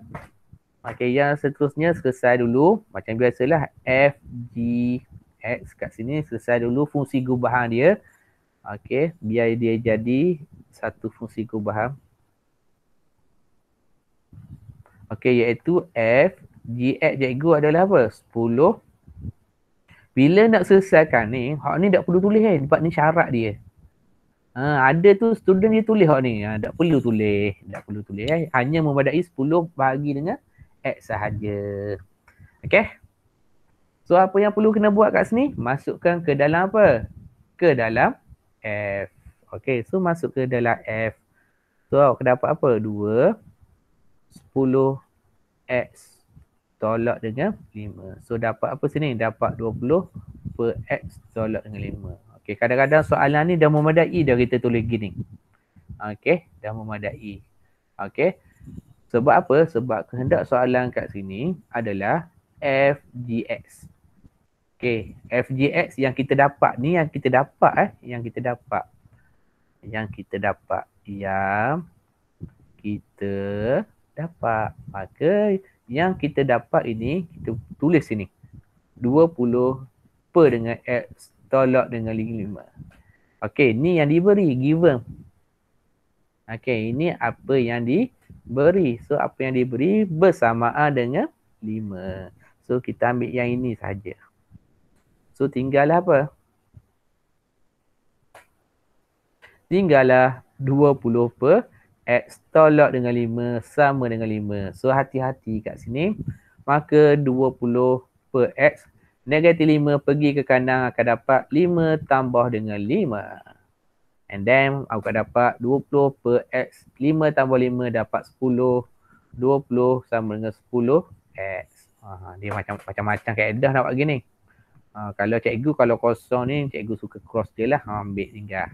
S1: Okey, yang seterusnya selesai dulu. Macam biasalah F, G, X kat sini selesai dulu fungsi gubahan dia. Okey, biar dia jadi satu fungsi gubahan. Okey, iaitu F, G, X cikgu adalah apa? 10. Bila nak selesaikan ni, hak ni tak perlu tulis sebab ni syarat dia. Ada tu student dia tulis hak ni. Tak perlu tulis. Hanya memadai 10 bahagi dengan X sahaja. Okey. So apa yang perlu kena buat kat sini? Masukkan ke dalam apa? Ke dalam F. Okey, so masuk ke dalam F. So awak dapat apa? 2 10X tolak dengan 5. So dapat apa sini? Dapat 20 per X tolak dengan 5. Okey, kadang-kadang soalan ni dah memadai dah kita tulis gini. Okey, dah memadai. Okey. Sebab apa? Sebab kehendak soalan kat sini adalah FGX. Okey, FGX yang kita dapat ni, yang kita dapat. Maka yang kita dapat ini, kita tulis sini. 20 per dengan X tolak dengan 5. Okey, ni yang diberi, given. Okey, ini apa yang diberi. So, apa yang diberi bersamaan dengan 5. So, kita ambil yang ini saja. So tinggal apa? tinggallah 20 per X tolak dengan 5 sama dengan 5. So hati-hati kat sini. Maka 20 per X negatif 5 pergi ke kanan akan dapat 5 tambah dengan 5. And then aku akan dapat 20 per X. 5 tambah 5 dapat 10. 20 sama dengan 10 X. Dia macam-macam kaedah nak buat gini. Kalau cikgu kalau kosong ni cikgu suka cross je lah. Ambil tinggal.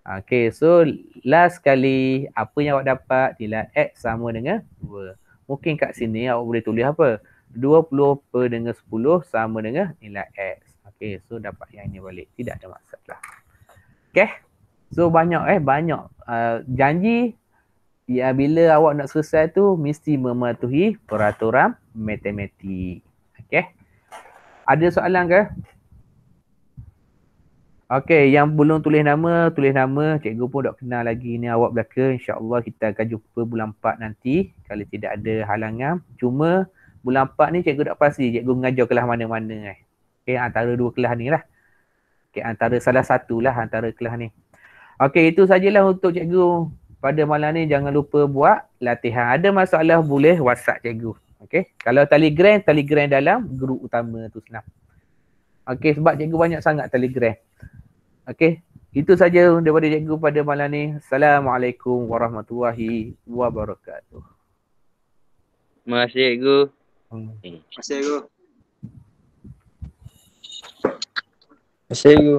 S1: Okay, so last kali apa yang awak dapat nilai X sama dengan 2. Mungkin kat sini awak boleh tulis apa? 20 per dengan 10 sama dengan nilai X. Okay, so dapat yang ini balik. Tidak ada masalah. Okay, so banyak janji ya, bila awak nak selesai tu mesti mematuhi peraturan matematik. Okay, ada soalan ke? Okey, yang belum tulis nama. Cikgu pun dah kenal lagi ni awak belaka. InsyaAllah kita akan jumpa bulan 4 nanti. Kalau tidak ada halangan. Cuma bulan 4 ni cikgu tak pasti cikgu mengajar kelas mana-mana. Okey, antara dua kelas ni lah. Okey, antara salah satu lah antara kelas ni. Okey, itu sajalah untuk cikgu. Pada malam ni jangan lupa buat latihan. Ada masalah boleh WhatsApp cikgu. Okey, kalau telegram dalam grup utama tu senang. Okey, sebab cikgu banyak sangat telegram. Okey, itu saja daripada cikgu pada malam ni. Assalamualaikum warahmatullahi wabarakatuh.
S3: Terima kasih cikgu.
S4: Terima kasih cikgu.
S2: Terima kasih cikgu.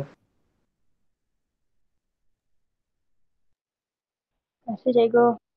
S5: Terima kasih cikgu.